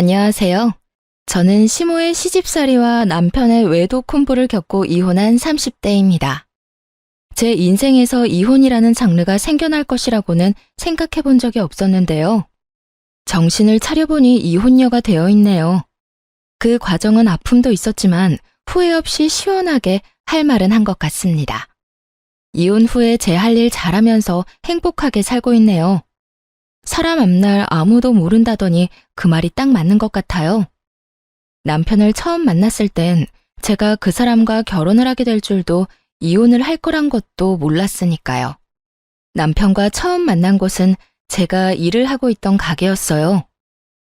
안녕하세요. 저는 시모의 시집살이와 남편의 외도 콤보를 겪고 이혼한 30대입니다. 제 인생에서 이혼이라는 장르가 생겨날 것이라고는 생각해 본 적이 없었는데요. 정신을 차려보니 이혼녀가 되어 있네요. 그 과정은 아픔도 있었지만 후회 없이 시원하게 할 말은 한 것 같습니다. 이혼 후에 제 할 일 잘하면서 행복하게 살고 있네요. 사람 앞날 아무도 모른다더니 그 말이 딱 맞는 것 같아요. 남편을 처음 만났을 땐 제가 그 사람과 결혼을 하게 될 줄도 이혼을 할 거란 것도 몰랐으니까요. 남편과 처음 만난 곳은 제가 일을 하고 있던 가게였어요.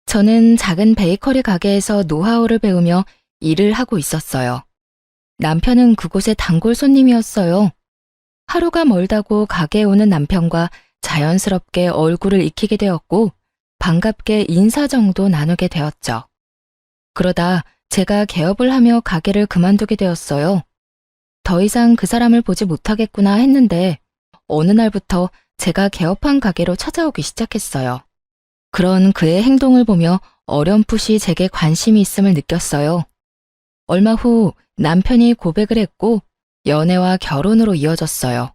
저는 작은 베이커리 가게에서 노하우를 배우며 일을 하고 있었어요. 남편은 그곳의 단골 손님이었어요. 하루가 멀다고 가게에 오는 남편과 자연스럽게 얼굴을 익히게 되었고 반갑게 인사 정도 나누게 되었죠. 그러다 제가 개업을 하며 가게를 그만두게 되었어요. 더 이상 그 사람을 보지 못하겠구나 했는데 어느 날부터 제가 개업한 가게로 찾아오기 시작했어요. 그런 그의 행동을 보며 어렴풋이 제게 관심이 있음을 느꼈어요. 얼마 후 남편이 고백을 했고 연애와 결혼으로 이어졌어요.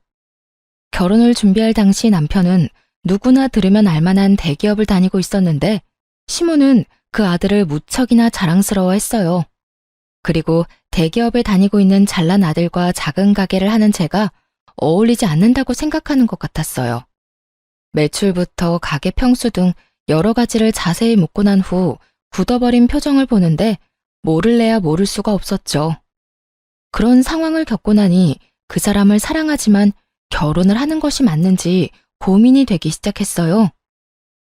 결혼을 준비할 당시 남편은 누구나 들으면 알만한 대기업을 다니고 있었는데 시모는 그 아들을 무척이나 자랑스러워했어요. 그리고 대기업에 다니고 있는 잘난 아들과 작은 가게를 하는 제가 어울리지 않는다고 생각하는 것 같았어요. 매출부터 가게 평수 등 여러 가지를 자세히 묻고 난 후 굳어버린 표정을 보는데 모를래야 모를 수가 없었죠. 그런 상황을 겪고 나니 그 사람을 사랑하지만 결혼을 하는 것이 맞는지 고민이 되기 시작했어요.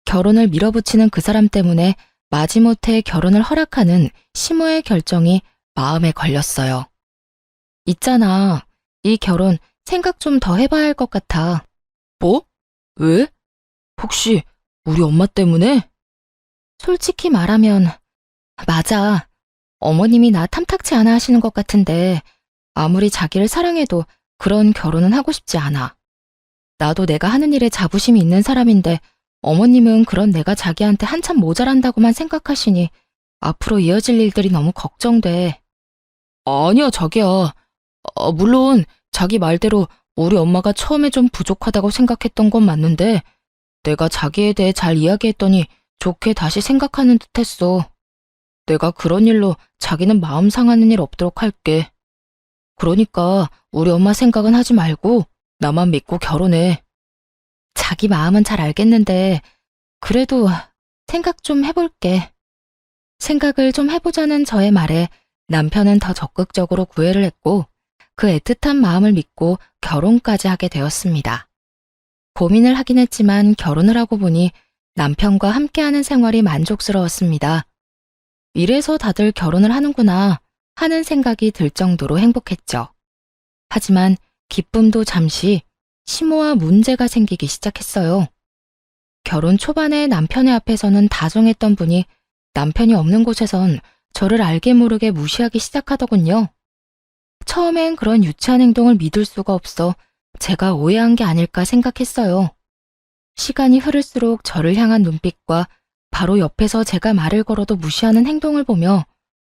결혼을 밀어붙이는 그 사람 때문에 마지못해 결혼을 허락하는 시모의 결정이 마음에 걸렸어요. 있잖아, 이 결혼 생각 좀 더 해봐야 할 것 같아. 뭐? 왜? 혹시 우리 엄마 때문에? 솔직히 말하면 맞아. 어머님이 나 탐탁치 않아 하시는 것 같은데 아무리 자기를 사랑해도 그런 결혼은 하고 싶지 않아. 나도 내가 하는 일에 자부심이 있는 사람인데 어머님은 그런 내가 자기한테 한참 모자란다고만 생각하시니 앞으로 이어질 일들이 너무 걱정돼. 아니야, 자기야. 물론 자기 말대로 우리 엄마가 처음에 좀 부족하다고 생각했던 건 맞는데 내가 자기에 대해 잘 이야기했더니 좋게 다시 생각하는 듯 했어. 내가 그런 일로 자기는 마음 상하는 일 없도록 할게. 그러니까 우리 엄마 생각은 하지 말고 나만 믿고 결혼해. 자기 마음은 잘 알겠는데 그래도 생각 좀 해볼게. 생각을 좀 해보자는 저의 말에 남편은 더 적극적으로 구애를 했고 그 애틋한 마음을 믿고 결혼까지 하게 되었습니다. 고민을 하긴 했지만 결혼을 하고 보니 남편과 함께하는 생활이 만족스러웠습니다. 이래서 다들 결혼을 하는구나 하는 생각이 들 정도로 행복했죠. 하지만 기쁨도 잠시 시모와 문제가 생기기 시작했어요. 결혼 초반에 남편의 앞에서는 다정했던 분이 남편이 없는 곳에선 저를 알게 모르게 무시하기 시작하더군요. 처음엔 그런 유치한 행동을 믿을 수가 없어 제가 오해한 게 아닐까 생각했어요. 시간이 흐를수록 저를 향한 눈빛과 바로 옆에서 제가 말을 걸어도 무시하는 행동을 보며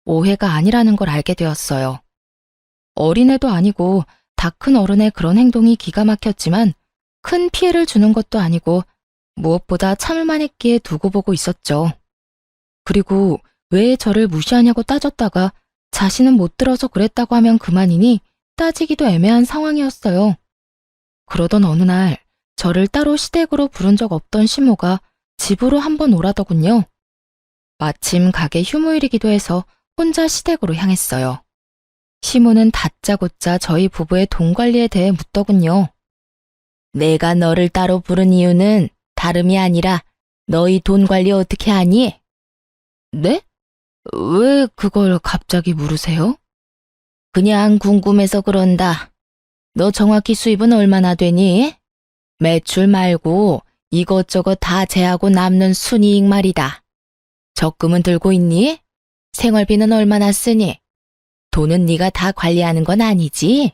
오해가 아니라는 걸 알게 되었어요. 어린애도 아니고 다 큰 어른의 그런 행동이 기가 막혔지만 큰 피해를 주는 것도 아니고 무엇보다 참을만 했기에 두고 보고 있었죠. 그리고 왜 저를 무시하냐고 따졌다가 자신은 못 들어서 그랬다고 하면 그만이니 따지기도 애매한 상황이었어요. 그러던 어느 날 저를 따로 시댁으로 부른 적 없던 시모가 집으로 한번 오라더군요. 마침 가게 휴무일이기도 해서 혼자 시댁으로 향했어요. 시모는 다짜고짜 저희 부부의 돈 관리에 대해 묻더군요. 내가 너를 따로 부른 이유는 다름이 아니라 너희 돈 관리 어떻게 하니? 네? 왜 그걸 갑자기 물으세요? 그냥 궁금해서 그런다. 너 정확히 수입은 얼마나 되니? 매출 말고 이것저것 다 제하고 남는 순이익 말이다. 적금은 들고 있니? 생활비는 얼마나 쓰니? 돈은 네가 다 관리하는 건 아니지?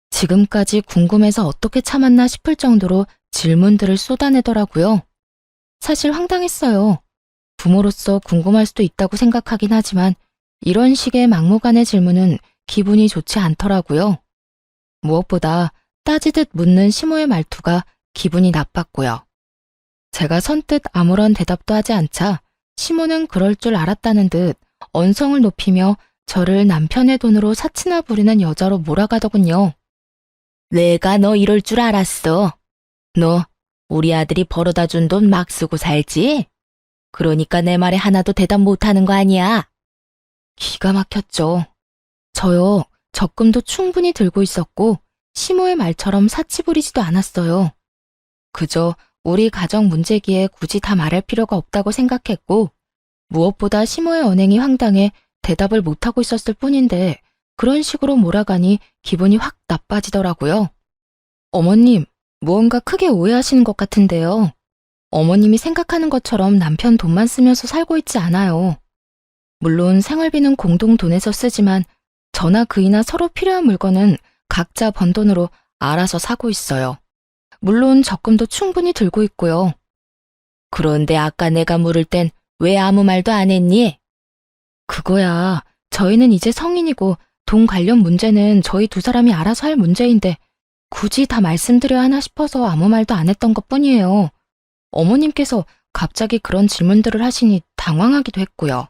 지금까지 궁금해서 어떻게 참았나 싶을 정도로 질문들을 쏟아내더라고요. 사실 황당했어요. 부모로서 궁금할 수도 있다고 생각하긴 하지만 이런 식의 막무가내 질문은 기분이 좋지 않더라고요. 무엇보다 따지듯 묻는 시모의 말투가 기분이 나빴고요. 제가 선뜻 아무런 대답도 하지 않자 시모는 그럴 줄 알았다는 듯 언성을 높이며 저를 남편의 돈으로 사치나 부리는 여자로 몰아가더군요. 내가 너 이럴 줄 알았어. 너 우리 아들이 벌어다 준 돈 막 쓰고 살지? 그러니까 내 말에 하나도 대답 못하는 거 아니야? 기가 막혔죠. 저요, 적금도 충분히 들고 있었고 시모의 말처럼 사치 부리지도 않았어요. 그저 우리 가정 문제기에 굳이 다 말할 필요가 없다고 생각했고 무엇보다 시모의 언행이 황당해 대답을 못하고 있었을 뿐인데 그런 식으로 몰아가니 기분이 확 나빠지더라고요. 어머님, 무언가 크게 오해하시는 것 같은데요. 어머님이 생각하는 것처럼 남편 돈만 쓰면서 살고 있지 않아요. 물론 생활비는 공동 돈에서 쓰지만 저나 그이나 서로 필요한 물건은 각자 번 돈으로 알아서 사고 있어요. 물론 적금도 충분히 들고 있고요. 그런데 아까 내가 물을 땐 왜 아무 말도 안 했니? 그거야, 저희는 이제 성인이고 돈 관련 문제는 저희 두 사람이 알아서 할 문제인데 굳이 다 말씀드려야 하나 싶어서 아무 말도 안 했던 것뿐이에요. 어머님께서 갑자기 그런 질문들을 하시니 당황하기도 했고요.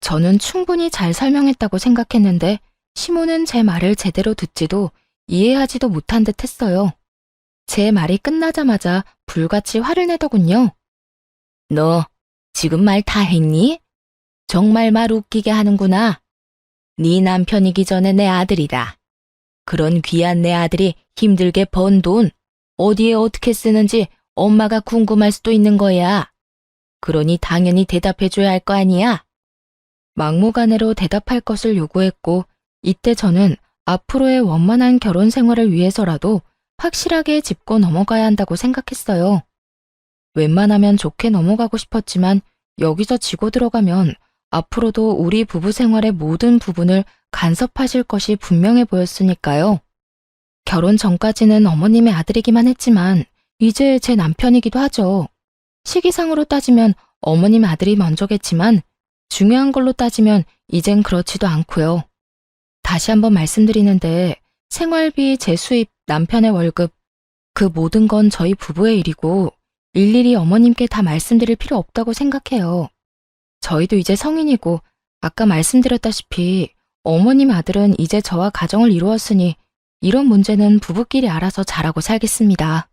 저는 충분히 잘 설명했다고 생각했는데 시모는 제 말을 제대로 듣지도 이해하지도 못한 듯 했어요. 제 말이 끝나자마자 불같이 화를 내더군요. 너 지금 말 다 했니? 정말 말 웃기게 하는구나. 네 남편이기 전에 내 아들이다. 그런 귀한 내 아들이 힘들게 번 돈 어디에 어떻게 쓰는지 엄마가 궁금할 수도 있는 거야. 그러니 당연히 대답해줘야 할 거 아니야. 막무가내로 대답할 것을 요구했고 이때 저는 앞으로의 원만한 결혼 생활을 위해서라도 확실하게 짚고 넘어가야 한다고 생각했어요. 웬만하면 좋게 넘어가고 싶었지만 여기서 지고 들어가면 앞으로도 우리 부부 생활의 모든 부분을 간섭하실 것이 분명해 보였으니까요. 결혼 전까지는 어머님의 아들이기만 했지만 이제 제 남편이기도 하죠. 시기상으로 따지면 어머님 아들이 먼저겠지만 중요한 걸로 따지면 이젠 그렇지도 않고요. 다시 한번 말씀드리는데 생활비, 제 수입, 남편의 월급 그 모든 건 저희 부부의 일이고 일일이 어머님께 다 말씀드릴 필요 없다고 생각해요. 저희도 이제 성인이고 아까 말씀드렸다시피 어머님 아들은 이제 저와 가정을 이루었으니 이런 문제는 부부끼리 알아서 잘하고 살겠습니다.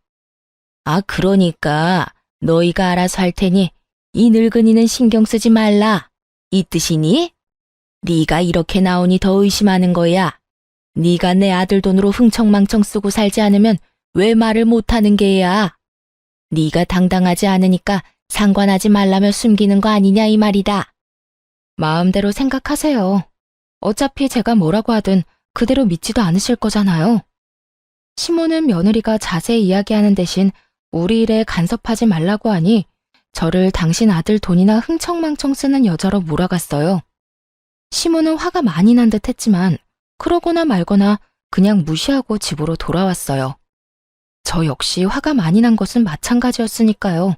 아, 그러니까 너희가 알아서 할 테니 이 늙은이는 신경 쓰지 말라. 이 뜻이니? 네가 이렇게 나오니 더 의심하는 거야. 네가 내 아들 돈으로 흥청망청 쓰고 살지 않으면 왜 말을 못하는 게야? 네가 당당하지 않으니까 상관하지 말라며 숨기는 거 아니냐 이 말이다. 마음대로 생각하세요. 어차피 제가 뭐라고 하든 그대로 믿지도 않으실 거잖아요. 시모는 며느리가 자세히 이야기하는 대신 우리 일에 간섭하지 말라고 하니 저를 당신 아들 돈이나 흥청망청 쓰는 여자로 몰아갔어요. 시모는 화가 많이 난 듯 했지만 그러거나 말거나 그냥 무시하고 집으로 돌아왔어요. 저 역시 화가 많이 난 것은 마찬가지였으니까요.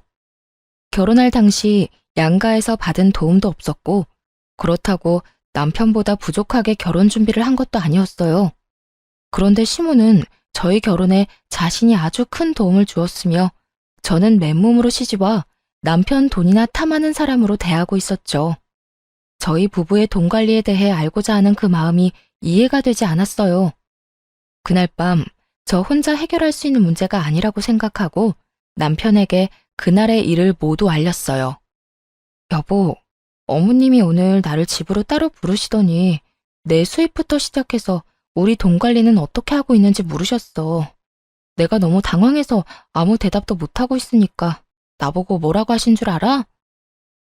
결혼할 당시 양가에서 받은 도움도 없었고 그렇다고 남편보다 부족하게 결혼 준비를 한 것도 아니었어요. 그런데 시모는 저희 결혼에 자신이 아주 큰 도움을 주었으며 저는 맨몸으로 시집와 남편 돈이나 탐하는 사람으로 대하고 있었죠. 저희 부부의 돈 관리에 대해 알고자 하는 그 마음이 이해가 되지 않았어요. 그날 밤 저 혼자 해결할 수 있는 문제가 아니라고 생각하고 남편에게 그날의 일을 모두 알렸어요. 여보, 어머님이 오늘 나를 집으로 따로 부르시더니 내 수입부터 시작해서 우리 돈 관리는 어떻게 하고 있는지 물으셨어. 내가 너무 당황해서 아무 대답도 못하고 있으니까 나보고 뭐라고 하신 줄 알아?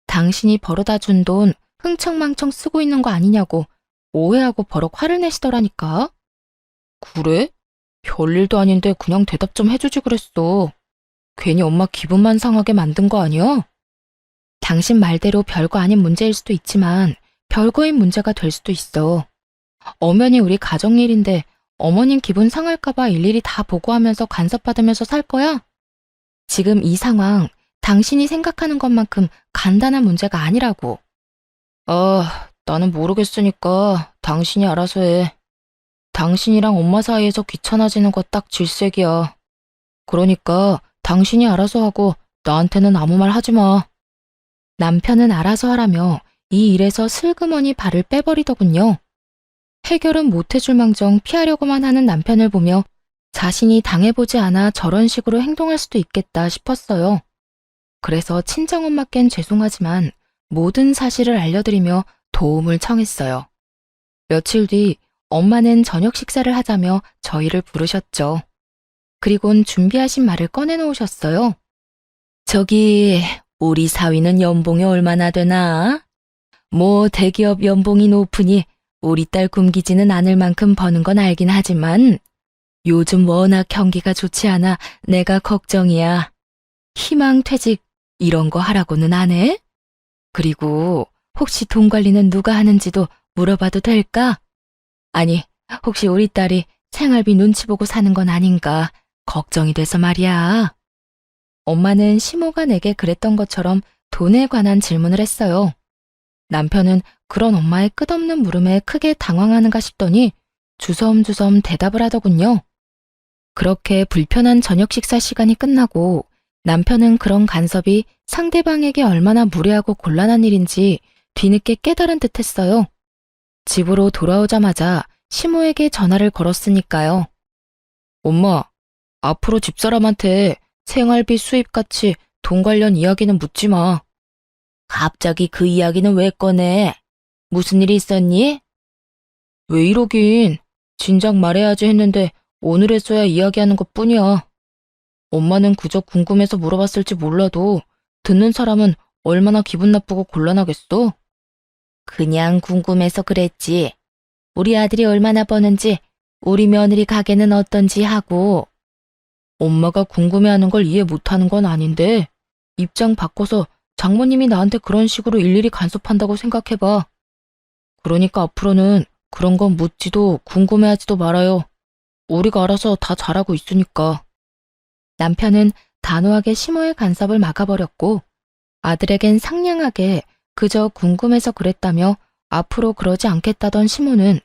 당신이 벌어다 준 돈 흥청망청 쓰고 있는 거 아니냐고 오해하고 버럭 화를 내시더라니까. 그래? 별일도 아닌데 그냥 대답 좀 해주지 그랬어. 괜히 엄마 기분만 상하게 만든 거 아니야? 당신 말대로 별거 아닌 문제일 수도 있지만 별거인 문제가 될 수도 있어. 엄연히 우리 가정일인데 어머님 기분 상할까봐 일일이 다 보고하면서 간섭받으면서 살 거야? 지금 이 상황 당신이 생각하는 것만큼 간단한 문제가 아니라고. 나는 모르겠으니까 당신이 알아서 해. 당신이랑 엄마 사이에서 귀찮아지는 거 딱 질색이야. 그러니까 당신이 알아서 하고 나한테는 아무 말 하지 마. 남편은 알아서 하라며 이 일에서 슬그머니 발을 빼버리더군요. 해결은 못해줄 망정 피하려고만 하는 남편을 보며 자신이 당해보지 않아 저런 식으로 행동할 수도 있겠다 싶었어요. 그래서 친정엄마께는 죄송하지만 모든 사실을 알려드리며 도움을 청했어요. 며칠 뒤 엄마는 저녁 식사를 하자며 저희를 부르셨죠. 그리곤 준비하신 말을 꺼내놓으셨어요. 저기, 우리 사위는 연봉이 얼마나 되나? 뭐 대기업 연봉이 높으니 우리 딸 굶기지는 않을 만큼 버는 건 알긴 하지만 요즘 워낙 경기가 좋지 않아 내가 걱정이야. 희망퇴직 이런 거 하라고는 안 해? 그리고 혹시 돈 관리는 누가 하는지도 물어봐도 될까? 아니, 혹시 우리 딸이 생활비 눈치 보고 사는 건 아닌가 걱정이 돼서 말이야. 엄마는 시모가 내게 그랬던 것처럼 돈에 관한 질문을 했어요. 남편은 그런 엄마의 끝없는 물음에 크게 당황하는가 싶더니 주섬주섬 대답을 하더군요. 그렇게 불편한 저녁 식사 시간이 끝나고 남편은 그런 간섭이 상대방에게 얼마나 무례하고 곤란한 일인지 뒤늦게 깨달은 듯 했어요. 집으로 돌아오자마자 시모에게 전화를 걸었으니까요. 엄마, 앞으로 집사람한테 생활비 수입같이 돈 관련 이야기는 묻지 마. 갑자기 그 이야기는 왜 꺼내? 무슨 일이 있었니? 왜 이러긴. 진작 말해야지 했는데 오늘 했어야 이야기하는 것뿐이야. 엄마는 그저 궁금해서 물어봤을지 몰라도 듣는 사람은 얼마나 기분 나쁘고 곤란하겠어? 그냥 궁금해서 그랬지. 우리 아들이 얼마나 버는지, 우리 며느리 가게는 어떤지 하고. 엄마가 궁금해하는 걸 이해 못하는 건 아닌데 입장 바꿔서 장모님이 나한테 그런 식으로 일일이 간섭한다고 생각해봐. 그러니까 앞으로는 그런 건 묻지도 궁금해하지도 말아요. 우리가 알아서 다 잘하고 있으니까. 남편은 단호하게 시모의 간섭을 막아버렸고 아들에겐 상냥하게 그저 궁금해서 그랬다며 앞으로 그러지 않겠다던 시모는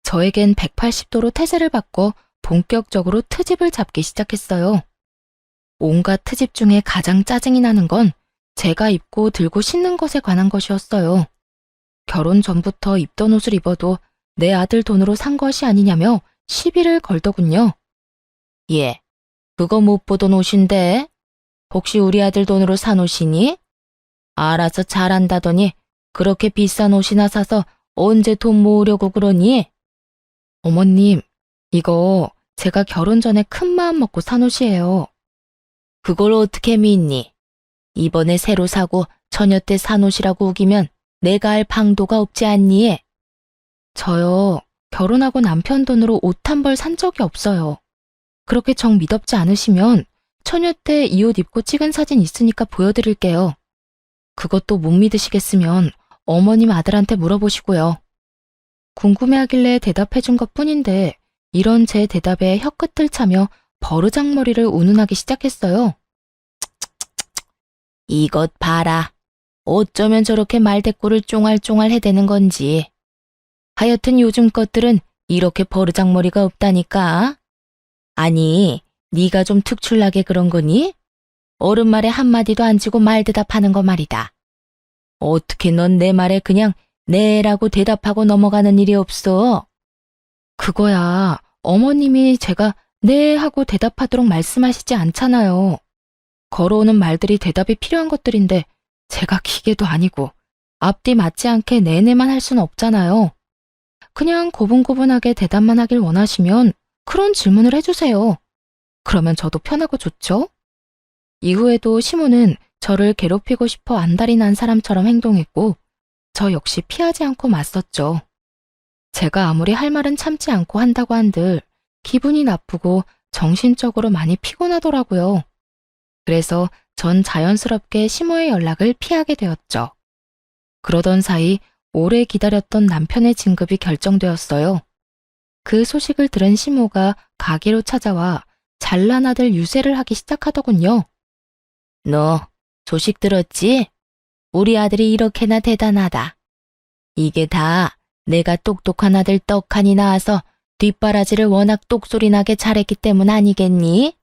저에겐 180도로 태세를 바꿔 본격적으로 트집을 잡기 시작했어요. 온갖 트집 중에 가장 짜증이 나는 건 제가 입고 들고 신는 것에 관한 것이었어요. 결혼 전부터 입던 옷을 입어도 내 아들 돈으로 산 것이 아니냐며 시비를 걸더군요. 예, 그거 못 보던 옷인데 혹시 우리 아들 돈으로 산 옷이니? 알아서 잘한다더니 그렇게 비싼 옷이나 사서 언제 돈 모으려고 그러니? 어머님, 이거 제가 결혼 전에 큰 마음 먹고 산 옷이에요. 그걸 어떻게 믿니? 이번에 새로 사고 처녀 때 산 옷이라고 우기면 내가 알 방도가 없지 않니? 저요, 결혼하고 남편 돈으로 옷 한 벌 산 적이 없어요. 그렇게 정 믿업지 않으시면 처녀 때 이 옷 입고 찍은 사진 있으니까 보여드릴게요. 그것도 못 믿으시겠으면 어머님 아들한테 물어보시고요. 궁금해하길래 대답해준 것뿐인데 이런 제 대답에 혀끝을 차며 버르장머리를 운운하기 시작했어요. 이것 봐라. 어쩌면 저렇게 말대꾸를 쫑알쫑알 해대는 건지. 하여튼 요즘 것들은 이렇게 버르장머리가 없다니까. 아니, 네가 좀 특출나게 그런 거니? 어른 말에 한마디도 안 치고 말 대답하는 거 말이다. 어떻게 넌 내 말에 그냥 네라고 대답하고 넘어가는 일이 없어? 그거야, 어머님이 제가 네 하고 대답하도록 말씀하시지 않잖아요. 걸어오는 말들이 대답이 필요한 것들인데 제가 기계도 아니고 앞뒤 맞지 않게 네네만 할 수는 없잖아요. 그냥 고분고분하게 대답만 하길 원하시면 그런 질문을 해주세요. 그러면 저도 편하고 좋죠? 이후에도 시모는 저를 괴롭히고 싶어 안달이 난 사람처럼 행동했고 저 역시 피하지 않고 맞섰죠. 제가 아무리 할 말은 참지 않고 한다고 한들 기분이 나쁘고 정신적으로 많이 피곤하더라고요. 그래서 전 자연스럽게 시모의 연락을 피하게 되었죠. 그러던 사이 오래 기다렸던 남편의 진급이 결정되었어요. 그 소식을 들은 시모가 가게로 찾아와 잘난 아들 유세를 하기 시작하더군요. 너 소식 들었지? 우리 아들이 이렇게나 대단하다. 이게 다 내가 똑똑한 아들 떡하니 낳아서 뒷바라지를 워낙 똑소리 나게 잘했기 때문 아니겠니?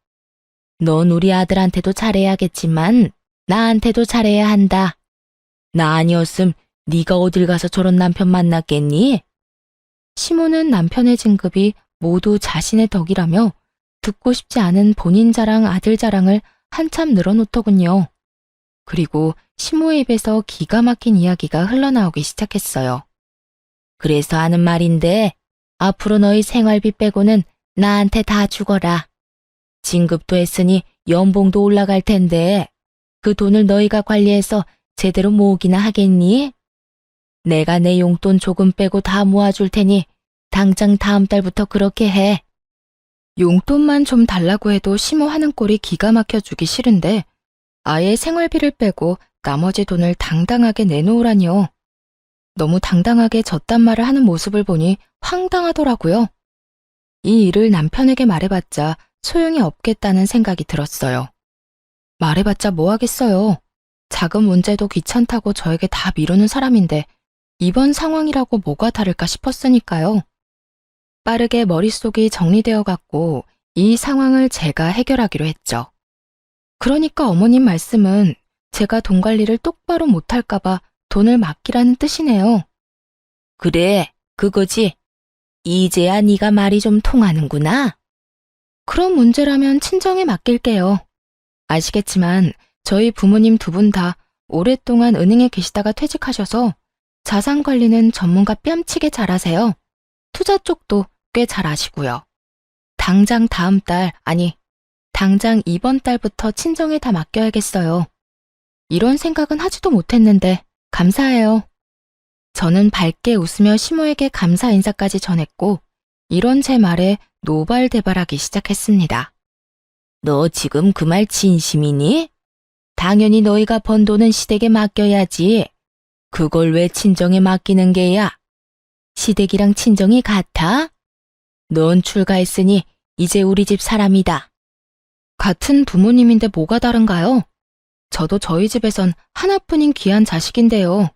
넌 우리 아들한테도 잘해야겠지만 나한테도 잘해야 한다. 나 아니었음 네가 어딜 가서 저런 남편 만났겠니? 시모는 남편의 진급이 모두 자신의 덕이라며 듣고 싶지 않은 본인 자랑, 아들 자랑을 한참 늘어놓더군요. 그리고 시모의 입에서 기가 막힌 이야기가 흘러나오기 시작했어요. 그래서 하는 말인데 앞으로 너희 생활비 빼고는 나한테 다 주거라. 진급도 했으니 연봉도 올라갈 텐데 그 돈을 너희가 관리해서 제대로 모으기나 하겠니? 내가 내 용돈 조금 빼고 다 모아줄 테니 당장 다음 달부터 그렇게 해. 용돈만 좀 달라고 해도 시모 하는 꼴이 기가 막혀주기 싫은데 아예 생활비를 빼고 나머지 돈을 당당하게 내놓으라니요. 너무 당당하게 저딴 말을 하는 모습을 보니 황당하더라고요. 이 일을 남편에게 말해봤자 소용이 없겠다는 생각이 들었어요. 말해봤자 뭐 하겠어요. 작은 문제도 귀찮다고 저에게 다 미루는 사람인데 이번 상황이라고 뭐가 다를까 싶었으니까요. 빠르게 머릿속이 정리되어 갔고 이 상황을 제가 해결하기로 했죠. 그러니까 어머님 말씀은 제가 돈 관리를 똑바로 못할까봐 돈을 맡기라는 뜻이네요. 그래, 그거지. 이제야 네가 말이 좀 통하는구나. 그런 문제라면 친정에 맡길게요. 아시겠지만 저희 부모님 두 분 다 오랫동안 은행에 계시다가 퇴직하셔서 자산 관리는 전문가 뺨치게 잘하세요. 투자 쪽도 꽤 잘 아시고요. 당장 다음 달, 아니, 당장 이번 달부터 친정에 다 맡겨야겠어요. 이런 생각은 하지도 못했는데 감사해요. 저는 밝게 웃으며 시모에게 감사 인사까지 전했고 이런 제 말에 노발대발하기 시작했습니다. 너 지금 그 말 진심이니? 당연히 너희가 번 돈은 시댁에 맡겨야지. 그걸 왜 친정에 맡기는 게야? 시댁이랑 친정이 같아? 넌 출가했으니 이제 우리 집 사람이다. 같은 부모님인데 뭐가 다른가요? 저도 저희 집에선 하나뿐인 귀한 자식인데요.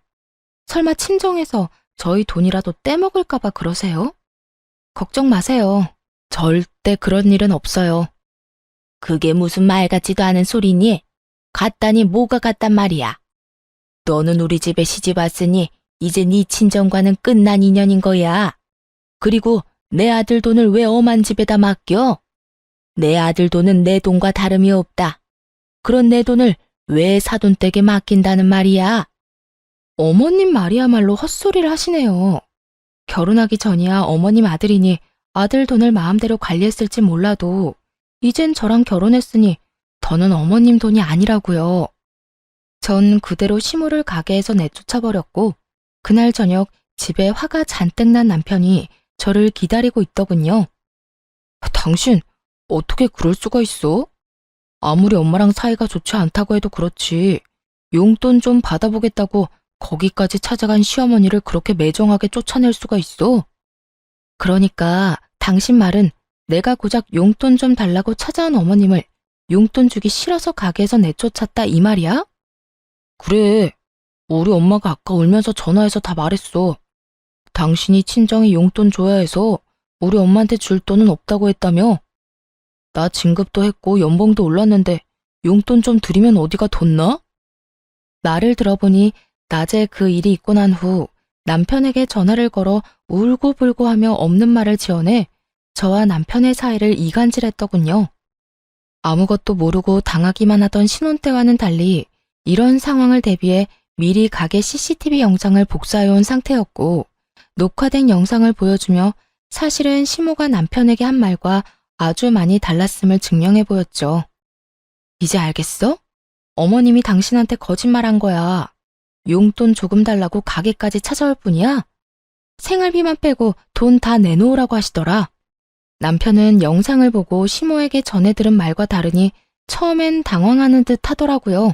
설마 친정에서 저희 돈이라도 떼먹을까봐 그러세요? 걱정 마세요. 절대 그런 일은 없어요. 그게 무슨 말 같지도 않은 소리니? 같다니 뭐가 같단 말이야. 너는 우리 집에 시집 왔으니 이제 네 친정과는 끝난 인연인 거야. 그리고 내 아들 돈을 왜 엄한 집에다 맡겨? 내 아들 돈은 내 돈과 다름이 없다. 그런 내 돈을 왜 사돈댁에 맡긴다는 말이야? 어머님 말이야말로 헛소리를 하시네요. 결혼하기 전이야 어머님 아들이니 아들 돈을 마음대로 관리했을지 몰라도 이젠 저랑 결혼했으니 더는 어머님 돈이 아니라고요. 전 그대로 시모를 가게에서 내쫓아버렸고 그날 저녁 집에 화가 잔뜩 난 남편이 저를 기다리고 있더군요. 당신 어떻게 그럴 수가 있어? 아무리 엄마랑 사이가 좋지 않다고 해도 그렇지. 용돈 좀 받아보겠다고 거기까지 찾아간 시어머니를 그렇게 매정하게 쫓아낼 수가 있어? 그러니까 당신 말은 내가 고작 용돈 좀 달라고 찾아온 어머님을 용돈 주기 싫어서 가게에서 내쫓았다 이 말이야? 그래. 우리 엄마가 아까 울면서 전화해서 다 말했어. 당신이 친정에 용돈 줘야 해서 우리 엄마한테 줄 돈은 없다고 했다며? 나 진급도 했고 연봉도 올랐는데 용돈 좀 드리면 어디가 덧나? 말을 들어보니 낮에 그 일이 있고 난 후 남편에게 전화를 걸어 울고불고 하며 없는 말을 지어내 저와 남편의 사이를 이간질했더군요. 아무것도 모르고 당하기만 하던 신혼 때와는 달리 이런 상황을 대비해 미리 가게 CCTV 영상을 복사해온 상태였고 녹화된 영상을 보여주며 사실은 시모가 남편에게 한 말과 아주 많이 달랐음을 증명해 보였죠. 이제 알겠어? 어머님이 당신한테 거짓말한 거야. 용돈 조금 달라고 가게까지 찾아올 뿐이야? 생활비만 빼고 돈 다 내놓으라고 하시더라. 남편은 영상을 보고 시모에게 전해 들은 말과 다르니 처음엔 당황하는 듯 하더라고요.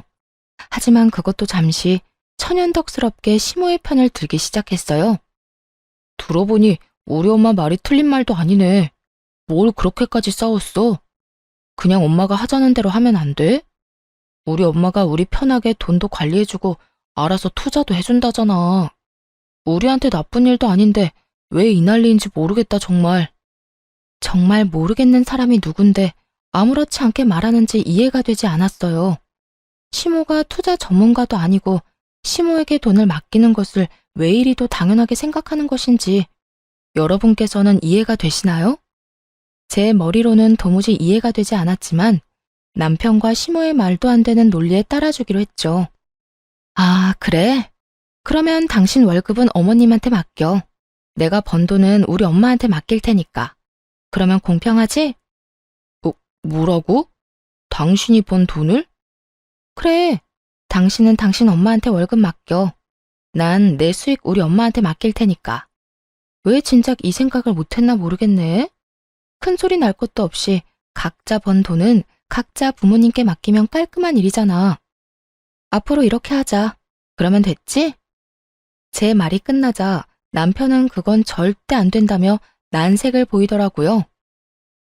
하지만 그것도 잠시 천연덕스럽게 시모의 편을 들기 시작했어요. 들어보니 우리 엄마 말이 틀린 말도 아니네. 뭘 그렇게까지 싸웠어? 그냥 엄마가 하자는 대로 하면 안 돼? 우리 엄마가 우리 편하게 돈도 관리해주고 알아서 투자도 해준다잖아. 우리한테 나쁜 일도 아닌데 왜 이 난리인지 모르겠다 정말. 정말 모르겠는 사람이 누군데 아무렇지 않게 말하는지 이해가 되지 않았어요. 시모가 투자 전문가도 아니고 시모에게 돈을 맡기는 것을 왜 이리도 당연하게 생각하는 것인지 여러분께서는 이해가 되시나요? 제 머리로는 도무지 이해가 되지 않았지만 남편과 시모의 말도 안 되는 논리에 따라주기로 했죠. 아, 그래? 그러면 당신 월급은 어머님한테 맡겨. 내가 번 돈은 우리 엄마한테 맡길 테니까. 그러면 공평하지? 뭐라고? 당신이 번 돈을? 그래. 당신은 당신 엄마한테 월급 맡겨. 난 내 수익 우리 엄마한테 맡길 테니까. 왜 진작 이 생각을 못했나 모르겠네. 큰 소리 날 것도 없이 각자 번 돈은 각자 부모님께 맡기면 깔끔한 일이잖아. 앞으로 이렇게 하자. 그러면 됐지? 제 말이 끝나자 남편은 그건 절대 안 된다며 난색을 보이더라고요.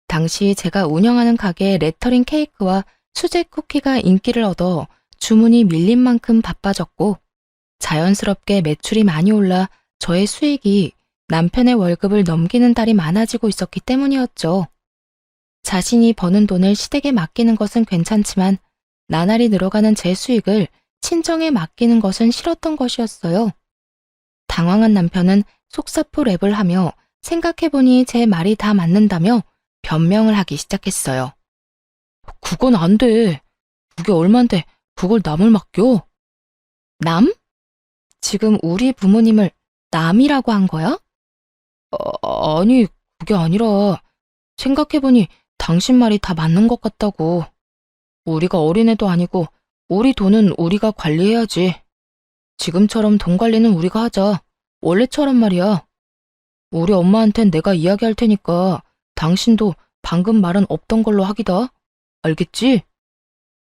당시 제가 운영하는 가게의 레터링 케이크와 수제 쿠키가 인기를 얻어 주문이 밀린 만큼 바빠졌고 자연스럽게 매출이 많이 올라 저의 수익이 남편의 월급을 넘기는 달이 많아지고 있었기 때문이었죠. 자신이 버는 돈을 시댁에 맡기는 것은 괜찮지만 나날이 늘어가는 제 수익을 친정에 맡기는 것은 싫었던 것이었어요. 당황한 남편은 속사포 랩을 하며 생각해보니 제 말이 다 맞는다며 변명을 하기 시작했어요. 그건 안 돼. 그게 얼만데 그걸 남을 맡겨? 남? 지금 우리 부모님을 남이라고 한 거야? 아니, 그게 아니라 생각해보니 당신 말이 다 맞는 것 같다고. 우리가 어린애도 아니고 우리 돈은 우리가 관리해야지. 지금처럼 돈 관리는 우리가 하자. 원래처럼 말이야. 우리 엄마한텐 내가 이야기할 테니까 당신도 방금 말은 없던 걸로 하기다. 알겠지?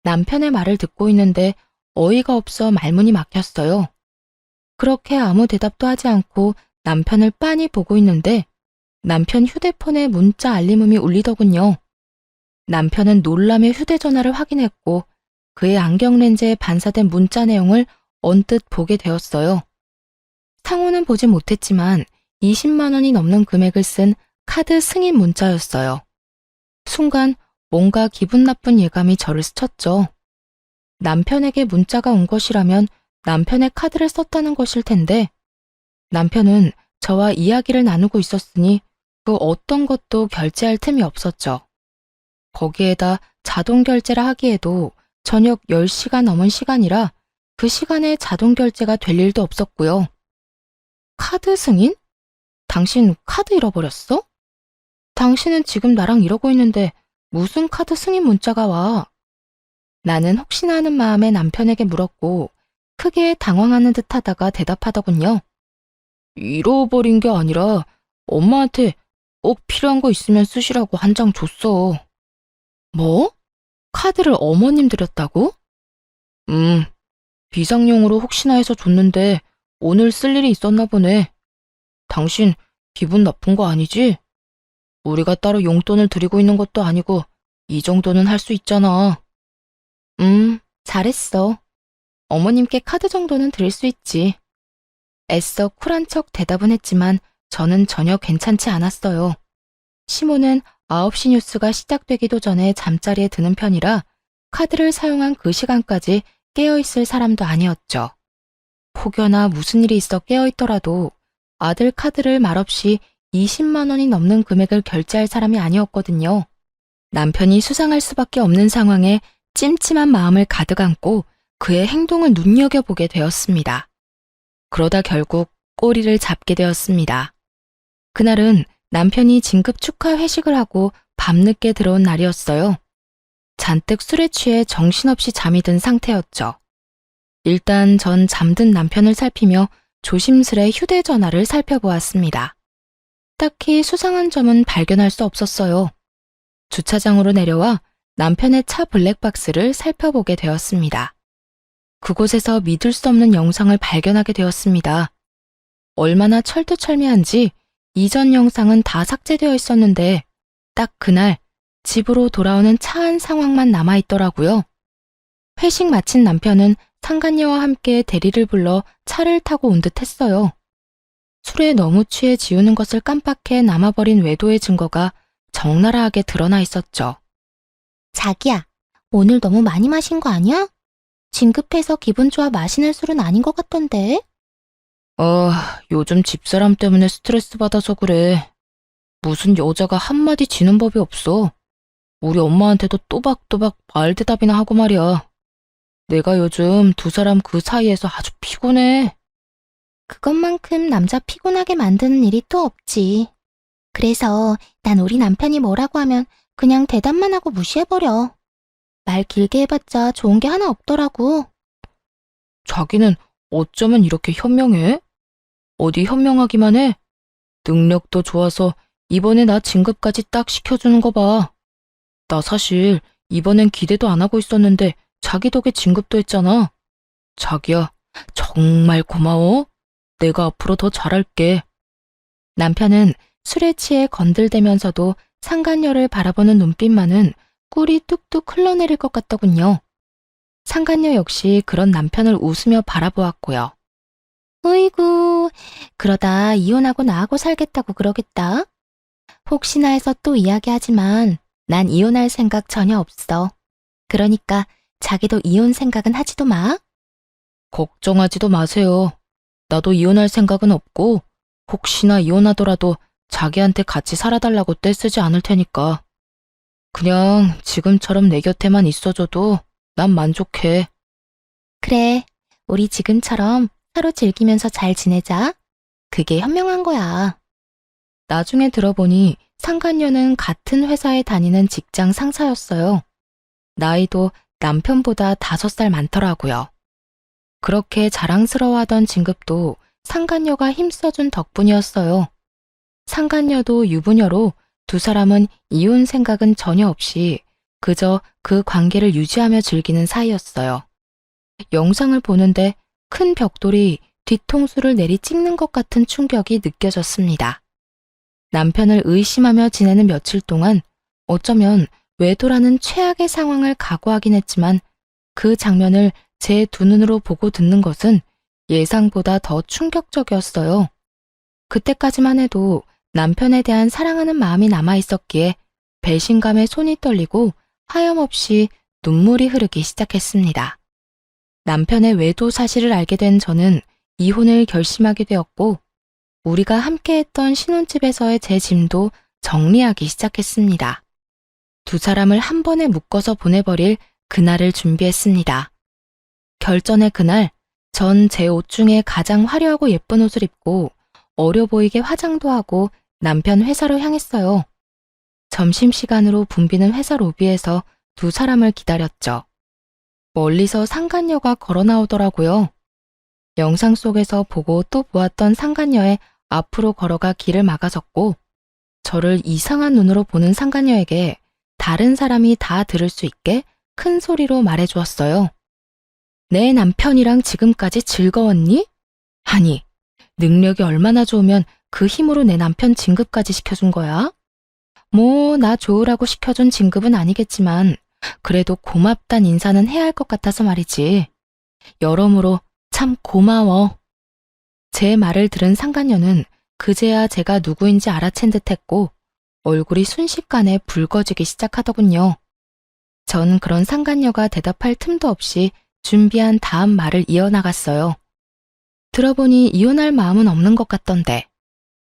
남편의 말을 듣고 있는데 어이가 없어 말문이 막혔어요. 그렇게 아무 대답도 하지 않고 남편을 빤히 보고 있는데 남편 휴대폰에 문자 알림음이 울리더군요. 남편은 놀라며 휴대전화를 확인했고 그의 안경렌즈에 반사된 문자 내용을 언뜻 보게 되었어요. 상호는 보지 못했지만 20만 원이 넘는 금액을 쓴 카드 승인 문자였어요. 순간 뭔가 기분 나쁜 예감이 저를 스쳤죠. 남편에게 문자가 온 것이라면 남편의 카드를 썼다는 것일 텐데 남편은 저와 이야기를 나누고 있었으니 그 어떤 것도 결제할 틈이 없었죠. 거기에다 자동 결제라 하기에도 저녁 10시가 넘은 시간이라 그 시간에 자동 결제가 될 일도 없었고요. 카드 승인? 당신 카드 잃어버렸어? 당신은 지금 나랑 이러고 있는데 무슨 카드 승인 문자가 와? 나는 혹시나 하는 마음에 남편에게 물었고 크게 당황하는 듯 하다가 대답하더군요. 잃어버린 게 아니라 엄마한테 꼭 필요한 거 있으면 쓰시라고 한 장 줬어. 뭐? 카드를 어머님 드렸다고? 비상용으로 혹시나 해서 줬는데 오늘 쓸 일이 있었나 보네. 당신 기분 나쁜 거 아니지? 우리가 따로 용돈을 드리고 있는 것도 아니고 이 정도는 할 수 있잖아. 잘했어. 어머님께 카드 정도는 드릴 수 있지. 애써 쿨한 척 대답은 했지만 저는 전혀 괜찮지 않았어요. 시모는 9시 뉴스가 시작되기도 전에 잠자리에 드는 편이라 카드를 사용한 그 시간까지 깨어있을 사람도 아니었죠. 혹여나 무슨 일이 있어 깨어있더라도 아들 카드를 말없이 20만 원이 넘는 금액을 결제할 사람이 아니었거든요. 남편이 수상할 수밖에 없는 상황에 찜찜한 마음을 가득 안고 그의 행동을 눈여겨보게 되었습니다. 그러다 결국 꼬리를 잡게 되었습니다. 그날은 남편이 진급 축하 회식을 하고 밤늦게 들어온 날이었어요. 잔뜩 술에 취해 정신없이 잠이 든 상태였죠. 일단 전 잠든 남편을 살피며 조심스레 휴대전화를 살펴보았습니다. 딱히 수상한 점은 발견할 수 없었어요. 주차장으로 내려와 남편의 차 블랙박스를 살펴보게 되었습니다. 그곳에서 믿을 수 없는 영상을 발견하게 되었습니다. 얼마나 철두철미한지 이전 영상은 다 삭제되어 있었는데 딱 그날 집으로 돌아오는 차 안 상황만 남아있더라고요. 회식 마친 남편은 상간녀와 함께 대리를 불러 차를 타고 온 듯 했어요. 술에 너무 취해 지우는 것을 깜빡해 남아버린 외도의 증거가 적나라하게 드러나 있었죠. 자기야, 오늘 너무 많이 마신 거 아니야? 진급해서 기분 좋아 마시는 술은 아닌 것 같던데. 요즘 집사람 때문에 스트레스 받아서 그래. 무슨 여자가 한마디 지는 법이 없어. 우리 엄마한테도 또박또박 말대답이나 하고 말이야. 내가 요즘 두 사람 그 사이에서 아주 피곤해. 그것만큼 남자 피곤하게 만드는 일이 또 없지. 그래서 난 우리 남편이 뭐라고 하면 그냥 대답만 하고 무시해버려. 말 길게 해봤자 좋은 게 하나 없더라고. 자기는 어쩌면 이렇게 현명해? 어디 현명하기만 해? 능력도 좋아서 이번에 나 진급까지 딱 시켜주는 거 봐. 나 사실 이번엔 기대도 안 하고 있었는데 자기 덕에 진급도 했잖아. 자기야, 정말 고마워. 내가 앞으로 더 잘할게. 남편은 술에 취해 건들대면서도 상간녀를 바라보는 눈빛만은 꿀이 뚝뚝 흘러내릴 것 같더군요. 상간녀 역시 그런 남편을 웃으며 바라보았고요. 으이구, 그러다 이혼하고 나하고 살겠다고 그러겠다. 혹시나 해서 또 이야기하지만 난 이혼할 생각 전혀 없어. 그러니까 자기도 이혼 생각은 하지도 마. 걱정하지도 마세요. 나도 이혼할 생각은 없고 혹시나 이혼하더라도 자기한테 같이 살아달라고 떼쓰지 않을 테니까. 그냥 지금처럼 내 곁에만 있어줘도 난 만족해. 그래, 우리 지금처럼 서로 즐기면서 잘 지내자. 그게 현명한 거야. 나중에 들어보니 상간녀는 같은 회사에 다니는 직장 상사였어요. 나이도 남편보다 5살 많더라고요. 그렇게 자랑스러워하던 진급도 상간녀가 힘써준 덕분이었어요. 상간녀도 유부녀로 두 사람은 이혼 생각은 전혀 없이 그저 그 관계를 유지하며 즐기는 사이였어요. 영상을 보는데 큰 벽돌이 뒤통수를 내리 찍는 것 같은 충격이 느껴졌습니다. 남편을 의심하며 지내는 며칠 동안 어쩌면 외도라는 최악의 상황을 각오하긴 했지만 그 장면을 제 두 눈으로 보고 듣는 것은 예상보다 더 충격적이었어요. 그때까지만 해도 남편에 대한 사랑하는 마음이 남아있었기에 배신감에 손이 떨리고 하염없이 눈물이 흐르기 시작했습니다. 남편의 외도 사실을 알게 된 저는 이혼을 결심하게 되었고 우리가 함께했던 신혼집에서의 제 짐도 정리하기 시작했습니다. 두 사람을 한 번에 묶어서 보내버릴 그날을 준비했습니다. 결전의 그날, 전 제 옷 중에 가장 화려하고 예쁜 옷을 입고 어려 보이게 화장도 하고 남편 회사로 향했어요. 점심시간으로 붐비는 회사 로비에서 두 사람을 기다렸죠. 멀리서 상간녀가 걸어 나오더라고요. 영상 속에서 보고 또 보았던 상간녀의 앞으로 걸어가 길을 막아섰고 저를 이상한 눈으로 보는 상간녀에게 다른 사람이 다 들을 수 있게 큰 소리로 말해주었어요. 내 남편이랑 지금까지 즐거웠니? 아니, 능력이 얼마나 좋으면 그 힘으로 내 남편 진급까지 시켜준 거야? 뭐, 나 좋으라고 시켜준 진급은 아니겠지만 그래도 고맙단 인사는 해야 할 것 같아서 말이지. 여러모로 참 고마워. 제 말을 들은 상간녀는 그제야 제가 누구인지 알아챈 듯했고 얼굴이 순식간에 붉어지기 시작하더군요. 전 그런 상간녀가 대답할 틈도 없이 준비한 다음 말을 이어나갔어요. 들어보니 이혼할 마음은 없는 것 같던데.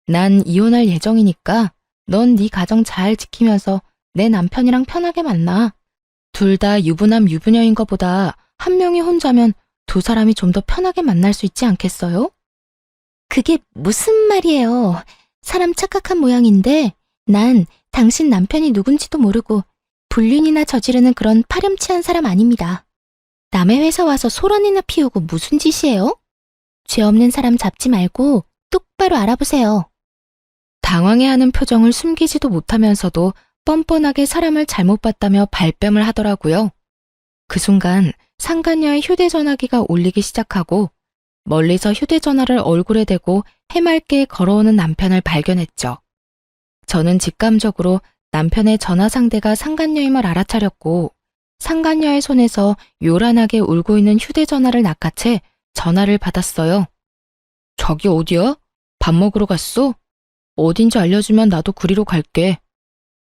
난 이혼할 예정이니까 넌 네 가정 잘 지키면서 내 남편이랑 편하게 만나. 둘 다 유부남 유부녀인 것보다 한 명이 혼자면 두 사람이 좀 더 편하게 만날 수 있지 않겠어요? 그게 무슨 말이에요. 사람 착각한 모양인데 난 당신 남편이 누군지도 모르고 불륜이나 저지르는 그런 파렴치한 사람 아닙니다. 남의 회사 와서 소란이나 피우고 무슨 짓이에요? 죄 없는 사람 잡지 말고 똑바로 알아보세요. 당황해하는 표정을 숨기지도 못하면서도 뻔뻔하게 사람을 잘못 봤다며 발뺌을 하더라고요. 그 순간 상간녀의 휴대전화기가 울리기 시작하고 멀리서 휴대전화를 얼굴에 대고 해맑게 걸어오는 남편을 발견했죠. 저는 직감적으로 남편의 전화 상대가 상간녀임을 알아차렸고 상간녀의 손에서 요란하게 울고 있는 휴대전화를 낚아채 전화를 받았어요. 자기 어디야? 밥 먹으러 갔어? 어딘지 알려주면 나도 그리로 갈게.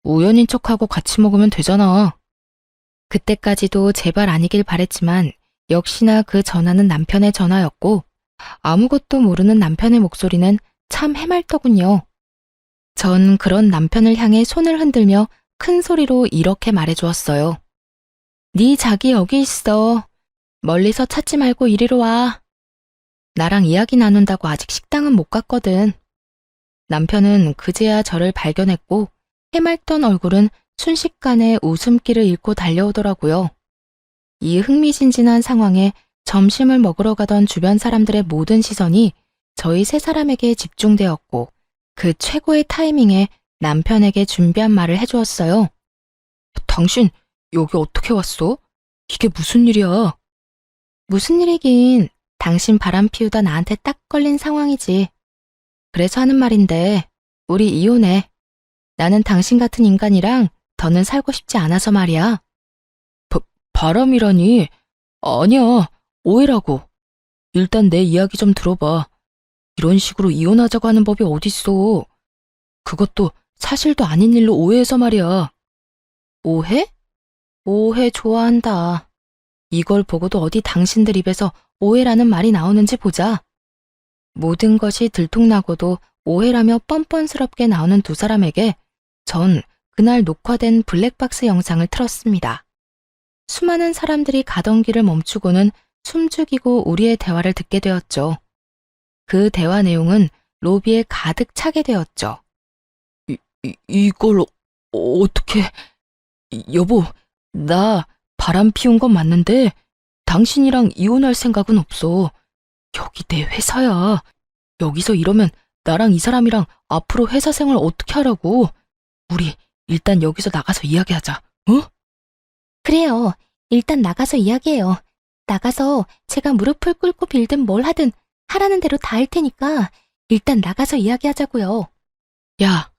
우연인 척하고 같이 먹으면 되잖아. 그때까지도 제발 아니길 바랬지만 역시나 그 전화는 남편의 전화였고 아무것도 모르는 남편의 목소리는 참 해맑더군요. 전 그런 남편을 향해 손을 흔들며 큰 소리로 이렇게 말해주었어요. 네 자기 여기 있어. 멀리서 찾지 말고 이리로 와. 나랑 이야기 나눈다고 아직 식당은 못 갔거든. 남편은 그제야 저를 발견했고 해맑던 얼굴은 순식간에 웃음기를 잃고 달려오더라고요. 이 흥미진진한 상황에 점심을 먹으러 가던 주변 사람들의 모든 시선이 저희 세 사람에게 집중되었고 그 최고의 타이밍에 남편에게 준비한 말을 해주었어요. 당신 여기 어떻게 왔어? 이게 무슨 일이야? 무슨 일이긴 당신 바람 피우다 나한테 딱 걸린 상황이지. 그래서 하는 말인데 우리 이혼해. 나는 당신 같은 인간이랑 더는 살고 싶지 않아서 말이야. 바람이라니? 아니야, 오해라고. 일단 내 이야기 좀 들어봐. 이런 식으로 이혼하자고 하는 법이 어딨어. 그것도 사실도 아닌 일로 오해해서 말이야. 오해? 오해 좋아한다. 이걸 보고도 어디 당신들 입에서 오해라는 말이 나오는지 보자. 모든 것이 들통나고도 오해라며 뻔뻔스럽게 나오는 두 사람에게 전 그날 녹화된 블랙박스 영상을 틀었습니다. 수많은 사람들이 가던 길을 멈추고는 숨죽이고 우리의 대화를 듣게 되었죠. 그 대화 내용은 로비에 가득 차게 되었죠. 이걸 어떻게... 여보, 나 바람 피운 건 맞는데 당신이랑 이혼할 생각은 없어. 여기 내 회사야. 여기서 이러면 나랑 이 사람이랑 앞으로 회사 생활 어떻게 하라고. 우리 일단 여기서 나가서 이야기하자. 어? 그래요. 일단 나가서 이야기해요. 나가서 제가 무릎을 꿇고 빌든 뭘 하든 하라는 대로 다 할 테니까 일단 나가서 이야기하자고요. 야,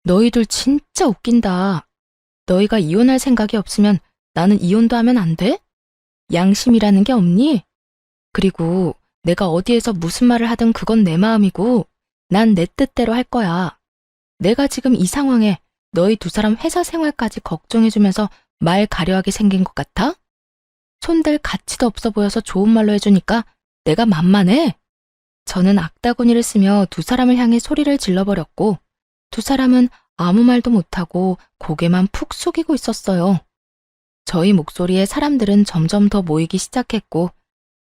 너희들 진짜 웃긴다. 너희가 이혼할 생각이 없으면 나는 이혼도 하면 안 돼? 양심이라는 게 없니? 그리고 내가 어디에서 무슨 말을 하든 그건 내 마음이고 난 내 뜻대로 할 거야. 내가 지금 이 상황에 너희 두 사람 회사 생활까지 걱정해주면서 말 가려하게 생긴 것 같아? 손댈 가치도 없어 보여서 좋은 말로 해주니까 내가 만만해? 저는 악다구니를 쓰며 두 사람을 향해 소리를 질러버렸고 두 사람은 아무 말도 못하고 고개만 푹 숙이고 있었어요. 저희 목소리에 사람들은 점점 더 모이기 시작했고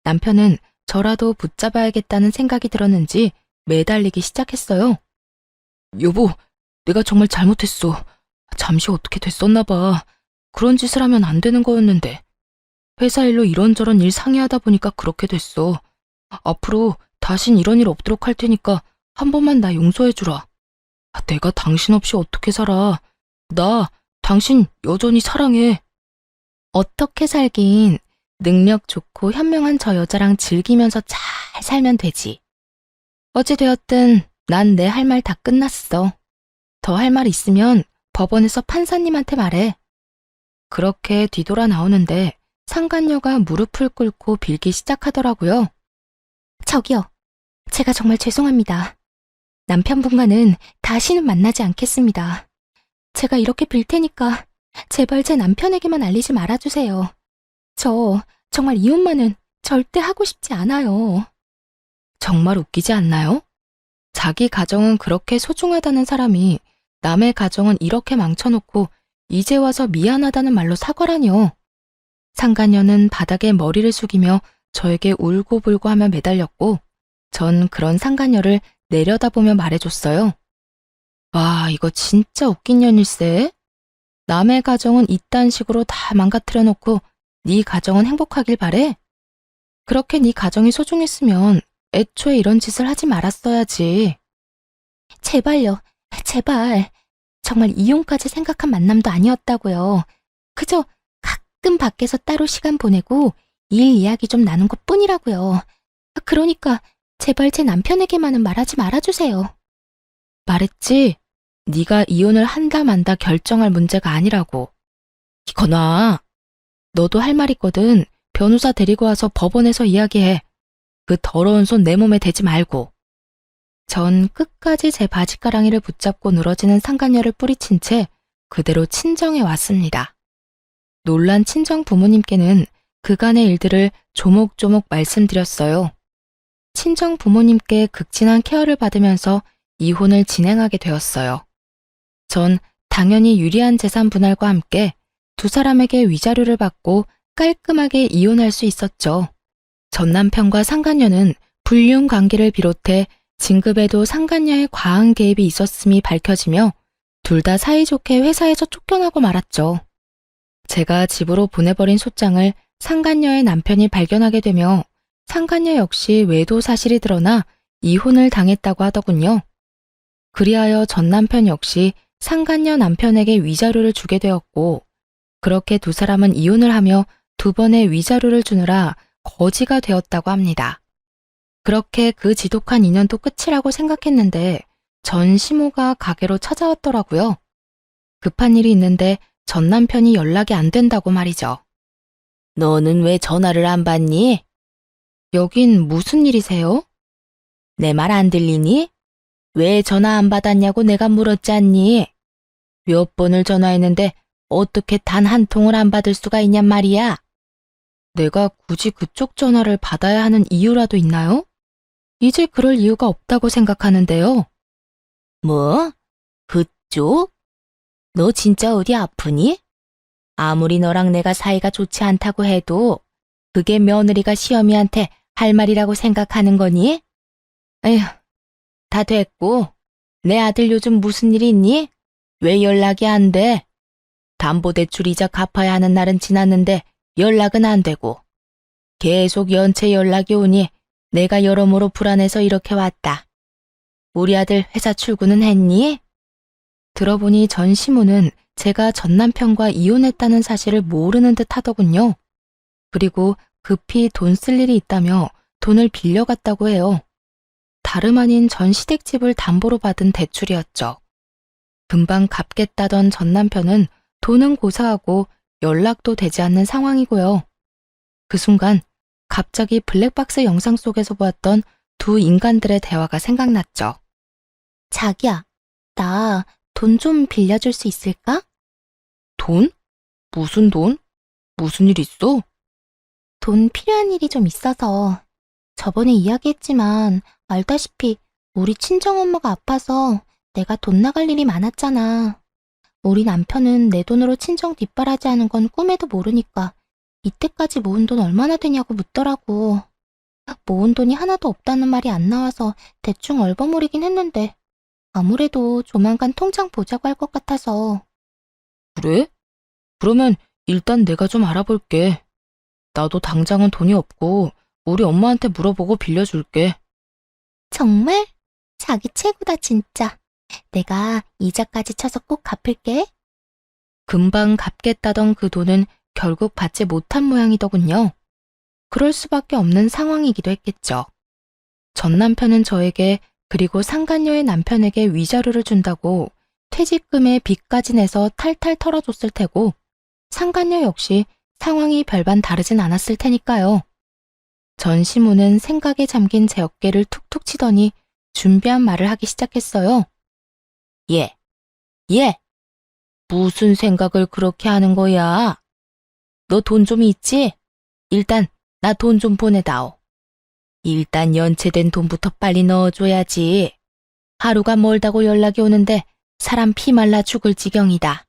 남편은 저라도 붙잡아야겠다는 생각이 들었는지 매달리기 시작했어요. 여보, 내가 정말 잘못했어. 잠시 어떻게 됐었나 봐. 그런 짓을 하면 안 되는 거였는데. 회사 일로 이런저런 일 상의하다 보니까 그렇게 됐어. 앞으로 다신 이런 일 없도록 할 테니까 한 번만 나 용서해주라. 내가 당신 없이 어떻게 살아. 나 당신 여전히 사랑해. 어떻게 살긴 능력 좋고 현명한 저 여자랑 즐기면서 잘 살면 되지. 어찌되었든 난 내 할 말 다 끝났어. 더 할 말 있으면 법원에서 판사님한테 말해. 그렇게 뒤돌아 나오는데 상간녀가 무릎을 꿇고 빌기 시작하더라고요. 저기요. 제가 정말 죄송합니다. 남편분과는 다시는 만나지 않겠습니다. 제가 이렇게 빌 테니까 제발 제 남편에게만 알리지 말아주세요. 저 정말 이혼만은 절대 하고 싶지 않아요. 정말 웃기지 않나요? 자기 가정은 그렇게 소중하다는 사람이 남의 가정은 이렇게 망쳐놓고 이제 와서 미안하다는 말로 사과라뇨. 상간녀는 바닥에 머리를 숙이며 저에게 울고불고 하며 매달렸고 전 그런 상간녀를 내려다보며 말해줬어요. 와, 이거 진짜 웃긴 년일세. 남의 가정은 이딴 식으로 다 망가뜨려 놓고 네 가정은 행복하길 바래? 그렇게 네 가정이 소중했으면 애초에 이런 짓을 하지 말았어야지. 제발요. 제발. 정말 이혼까지 생각한 만남도 아니었다고요. 그저 가끔 밖에서 따로 시간 보내고 일 이야기 좀 나눈 것 뿐이라고요. 그러니까 제발 제 남편에게만은 말하지 말아주세요. 말했지? 네가 이혼을 한다 만다 결정할 문제가 아니라고. 이거나 너도 할 말 있거든. 변호사 데리고 와서 법원에서 이야기해. 그 더러운 손 내 몸에 대지 말고. 전 끝까지 제 바지가랑이를 붙잡고 늘어지는 상간녀를 뿌리친 채 그대로 친정에 왔습니다. 놀란 친정 부모님께는 그간의 일들을 조목조목 말씀드렸어요. 친정 부모님께 극진한 케어를 받으면서 이혼을 진행하게 되었어요. 전 당연히 유리한 재산 분할과 함께 두 사람에게 위자료를 받고 깔끔하게 이혼할 수 있었죠. 전 남편과 상간녀는 불륜 관계를 비롯해 진급에도 상간녀의 과한 개입이 있었음이 밝혀지며 둘 다 사이좋게 회사에서 쫓겨나고 말았죠. 제가 집으로 보내버린 소장을 상간녀의 남편이 발견하게 되며 상간녀 역시 외도 사실이 드러나 이혼을 당했다고 하더군요. 그리하여 전 남편 역시 상간녀 남편에게 위자료를 주게 되었고 그렇게 두 사람은 이혼을 하며 두 번의 위자료를 주느라 거지가 되었다고 합니다. 그렇게 그 지독한 인연도 끝이라고 생각했는데 전 시모가 가게로 찾아왔더라고요. 급한 일이 있는데 전 남편이 연락이 안 된다고 말이죠. 너는 왜 전화를 안 받니? 여긴 무슨 일이세요? 내 말 안 들리니? 왜 전화 안 받았냐고 내가 물었잖니? 몇 번을 전화했는데 어떻게 단 한 통을 안 받을 수가 있냔 말이야? 내가 굳이 그쪽 전화를 받아야 하는 이유라도 있나요? 이제 그럴 이유가 없다고 생각하는데요. 뭐? 그쪽? 너 진짜 어디 아프니? 아무리 너랑 내가 사이가 좋지 않다고 해도 그게 며느리가 시어미한테 할 말이라고 생각하는 거니? 에휴, 다 됐고. 내 아들 요즘 무슨 일 있니? 왜 연락이 안 돼? 담보대출 이자 갚아야 하는 날은 지났는데 연락은 안 되고. 계속 연체 연락이 오니 내가 여러모로 불안해서 이렇게 왔다. 우리 아들 회사 출근은 했니? 들어보니 전 시모는 제가 전 남편과 이혼했다는 사실을 모르는 듯 하더군요. 그리고 급히 돈 쓸 일이 있다며 돈을 빌려갔다고 해요. 다름 아닌 전 시댁집을 담보로 받은 대출이었죠. 금방 갚겠다던 전 남편은 돈은 고사하고 연락도 되지 않는 상황이고요. 그 순간 갑자기 블랙박스 영상 속에서 보았던 두 인간들의 대화가 생각났죠. 자기야, 나 돈 좀 빌려줄 수 있을까? 돈? 무슨 돈? 무슨 일 있어? 돈 필요한 일이 좀 있어서. 저번에 이야기했지만 알다시피 우리 친정엄마가 아파서 내가 돈 나갈 일이 많았잖아. 우리 남편은 내 돈으로 친정 뒷바라지 하는 건 꿈에도 모르니까 이때까지 모은 돈 얼마나 되냐고 묻더라고. 모은 돈이 하나도 없다는 말이 안 나와서 대충 얼버무리긴 했는데 아무래도 조만간 통장 보자고 할 것 같아서. 그래? 그러면 일단 내가 좀 알아볼게. 나도 당장은 돈이 없고 우리 엄마한테 물어보고 빌려줄게. 정말? 자기 최고다 진짜. 내가 이자까지 쳐서 꼭 갚을게. 금방 갚겠다던 그 돈은 결국 받지 못한 모양이더군요. 그럴 수밖에 없는 상황이기도 했겠죠. 전 남편은 저에게 그리고 상간녀의 남편에게 위자료를 준다고 퇴직금에 빚까지 내서 탈탈 털어줬을 테고 상간녀 역시 상황이 별반 다르진 않았을 테니까요. 전 시모는 생각에 잠긴 제 어깨를 툭툭 치더니 준비한 말을 하기 시작했어요. 예, 무슨 생각을 그렇게 하는 거야? 너 돈 좀 있지? 일단 나 돈 좀 보내다오. 일단 연체된 돈부터 빨리 넣어줘야지. 하루가 멀다고 연락이 오는데 사람 피 말라 죽을 지경이다.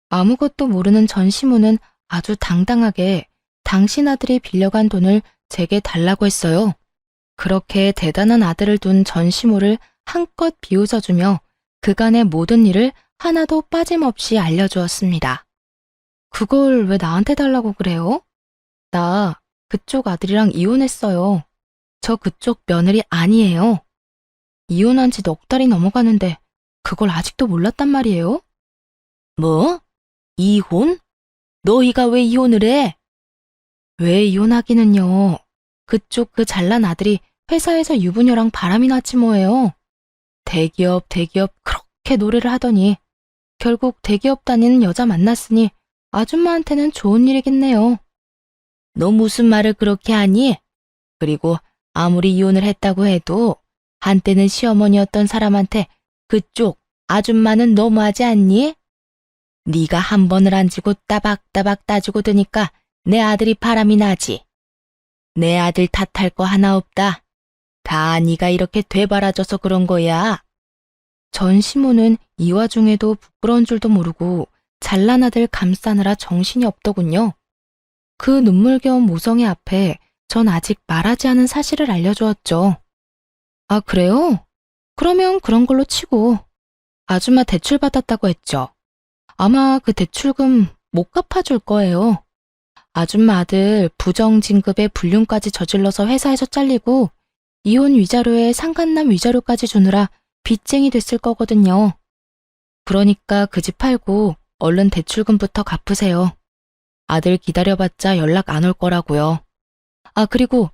아무것도 모르는 전 시모는 아주 당당하게 당신 아들이 빌려간 돈을 제게 달라고 했어요. 그렇게 대단한 아들을 둔 전 시모를 한껏 비웃어주며 그간의 모든 일을 하나도 빠짐없이 알려주었습니다. 그걸 왜 나한테 달라고 그래요? 나 그쪽 아들이랑 이혼했어요. 저 그쪽 며느리 아니에요. 이혼한 지 넉 달이 넘어가는데 그걸 아직도 몰랐단 말이에요? 뭐? 이혼? 너희가 왜 이혼을 해? 왜 이혼하기는요. 그쪽 그 잘난 아들이 회사에서 유부녀랑 바람이 났지 뭐예요. 대기업 그렇게 노래를 하더니 결국 대기업 다니는 여자 만났으니 아줌마한테는 좋은 일이겠네요. 너 무슨 말을 그렇게 하니? 그리고 아무리 이혼을 했다고 해도 한때는 시어머니였던 사람한테 그쪽 아줌마는 너무하지 않니? 네가 한 번을 안 지고 따박따박 따지고 드니까 내 아들이 바람이 나지. 내 아들 탓할 거 하나 없다. 다 네가 이렇게 되바라져서 그런 거야. 전 시모는 이 와중에도 부끄러운 줄도 모르고 잘난 아들 감싸느라 정신이 없더군요. 그 눈물겨운 모성애 앞에 전 아직 말하지 않은 사실을 알려주었죠. 아, 그래요? 그러면 그런 걸로 치고 아줌마 대출 받았다고 했죠. 아마 그 대출금 못 갚아줄 거예요. 아줌마 아들 부정진급에 불륜까지 저질러서 회사에서 잘리고 이혼 위자료에 상간남 위자료까지 주느라 빚쟁이 됐을 거거든요. 그러니까 그 집 팔고 얼른 대출금부터 갚으세요. 아들 기다려봤자 연락 안 올 거라고요. 아, 그리고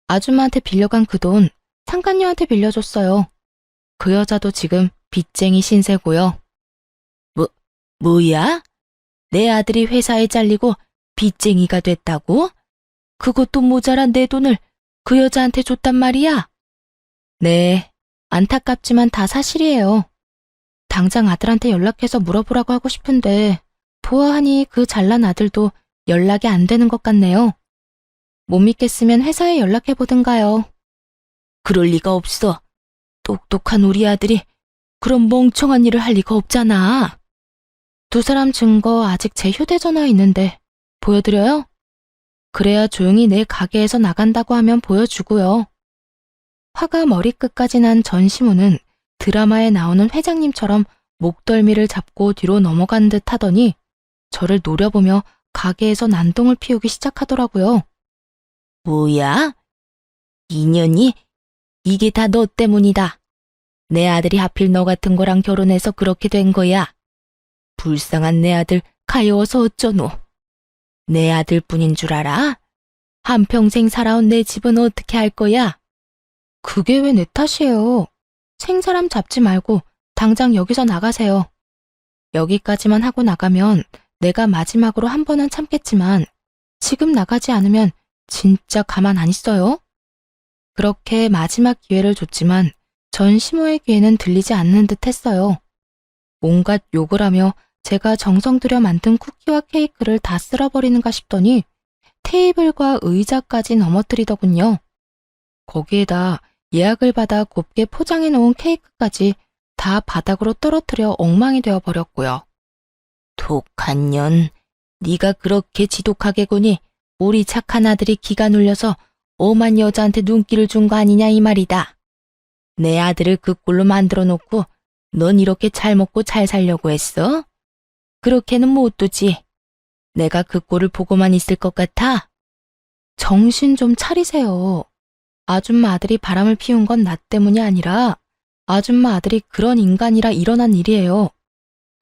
아줌마한테 빌려간 그 돈 상간녀한테 빌려줬어요. 그 여자도 지금 빚쟁이 신세고요. 뭐야? 내 아들이 회사에 잘리고 빚쟁이가 됐다고? 그것도 모자란 내 돈을 그 여자한테 줬단 말이야? 네, 안타깝지만 다 사실이에요. 당장 아들한테 연락해서 물어보라고 하고 싶은데 보아하니 그 잘난 아들도 연락이 안 되는 것 같네요. 못 믿겠으면 회사에 연락해보든가요. 그럴 리가 없어. 똑똑한 우리 아들이 그런 멍청한 일을 할 리가 없잖아. 두 사람 증거 아직 제 휴대전화에 있는데 보여드려요? 그래야 조용히 내 가게에서 나간다고 하면 보여주고요. 화가 머리끝까지 난 전시무는 드라마에 나오는 회장님처럼 목덜미를 잡고 뒤로 넘어간 듯 하더니 저를 노려보며 가게에서 난동을 피우기 시작하더라고요. 뭐야? 인연이? 이게 다 너 때문이다. 내 아들이 하필 너 같은 거랑 결혼해서 그렇게 된 거야. 불쌍한 내 아들 가여워서 어쩌노. 내 아들뿐인 줄 알아? 한평생 살아온 내 집은 어떻게 할 거야? 그게 왜 내 탓이에요. 생사람 잡지 말고 당장 여기서 나가세요. 여기까지만 하고 나가면 내가 마지막으로 한 번은 참겠지만 지금 나가지 않으면 진짜 가만 안 있어요. 그렇게 마지막 기회를 줬지만 전 시모의 귀에는 들리지 않는 듯 했어요. 온갖 욕을 하며 제가 정성 들여 만든 쿠키와 케이크를 다 쓸어버리는가 싶더니 테이블과 의자까지 넘어뜨리더군요. 거기에다 예약을 받아 곱게 포장해 놓은 케이크까지 다 바닥으로 떨어뜨려 엉망이 되어 버렸고요. 독한 년, 네가 그렇게 지독하게 구니 우리 착한 아들이 기가 눌려서 오만 여자한테 눈길을 준 거 아니냐 이 말이다. 내 아들을 그 꼴로 만들어 놓고 넌 이렇게 잘 먹고 잘 살려고 했어? 그렇게는 못 두지. 내가 그 꼴을 보고만 있을 것 같아? 정신 좀 차리세요. 아줌마 아들이 바람을 피운 건 나 때문이 아니라 아줌마 아들이 그런 인간이라 일어난 일이에요.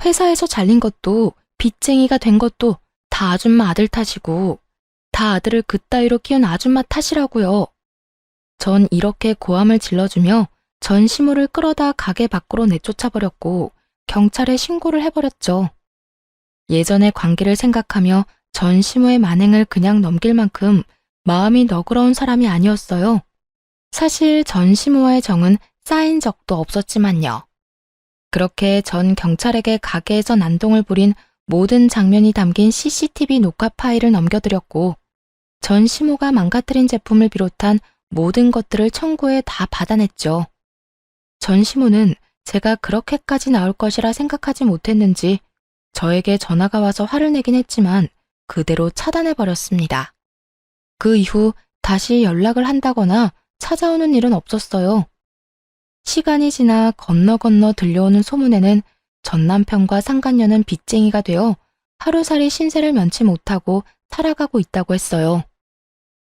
회사에서 잘린 것도 빚쟁이가 된 것도 다 아줌마 아들 탓이고 다 아들을 그따위로 키운 아줌마 탓이라고요. 전 이렇게 고함을 질러주며 전 시모를 끌어다 가게 밖으로 내쫓아버렸고 경찰에 신고를 해버렸죠. 예전의 관계를 생각하며 전 시모의 만행을 그냥 넘길 만큼 마음이 너그러운 사람이 아니었어요. 사실 전 시모와의 정은 쌓인 적도 없었지만요. 그렇게 전 경찰에게 가게에서 난동을 부린 모든 장면이 담긴 CCTV 녹화 파일을 넘겨드렸고 전 시모가 망가뜨린 제품을 비롯한 모든 것들을 청구해 다 받아냈죠. 전 시모는 제가 그렇게까지 나올 것이라 생각하지 못했는지 저에게 전화가 와서 화를 내긴 했지만 그대로 차단해버렸습니다. 그 이후 다시 연락을 한다거나 찾아오는 일은 없었어요. 시간이 지나 건너 들려오는 소문에는 전 남편과 상간녀는 빚쟁이가 되어 하루살이 신세를 면치 못하고 살아가고 있다고 했어요.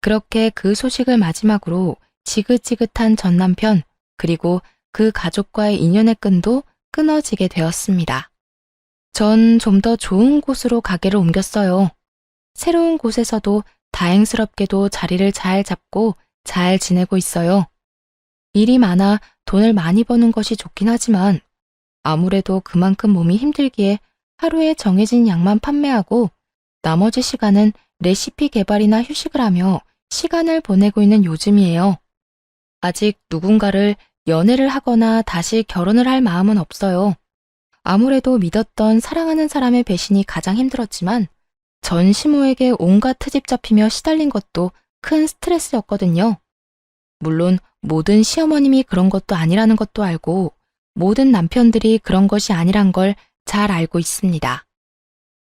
그렇게 그 소식을 마지막으로 지긋지긋한 전 남편 그리고 그 가족과의 인연의 끈도 끊어지게 되었습니다. 전 좀 더 좋은 곳으로 가게를 옮겼어요. 새로운 곳에서도 다행스럽게도 자리를 잘 잡고 잘 지내고 있어요. 일이 많아 돈을 많이 버는 것이 좋긴 하지만 아무래도 그만큼 몸이 힘들기에 하루에 정해진 양만 판매하고 나머지 시간은 레시피 개발이나 휴식을 하며 시간을 보내고 있는 요즘이에요. 아직 누군가를 연애를 하거나 다시 결혼을 할 마음은 없어요. 아무래도 믿었던 사랑하는 사람의 배신이 가장 힘들었지만 전 시모에게 온갖 트집 잡히며 시달린 것도 큰 스트레스였거든요. 물론 모든 시어머님이 그런 것도 아니라는 것도 알고 모든 남편들이 그런 것이 아니란 걸 잘 알고 있습니다.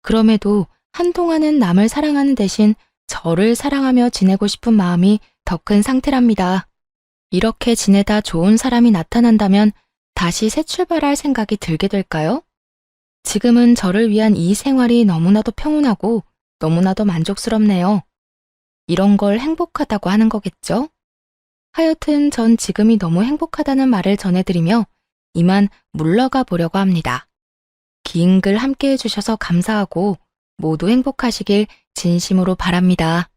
그럼에도 한동안은 남을 사랑하는 대신 저를 사랑하며 지내고 싶은 마음이 더 큰 상태랍니다. 이렇게 지내다 좋은 사람이 나타난다면 다시 새 출발할 생각이 들게 될까요? 지금은 저를 위한 이 생활이 너무나도 평온하고 너무나도 만족스럽네요. 이런 걸 행복하다고 하는 거겠죠? 하여튼 전 지금이 너무 행복하다는 말을 전해드리며 이만 물러가 보려고 합니다. 긴 글 함께 해주셔서 감사하고 모두 행복하시길 진심으로 바랍니다.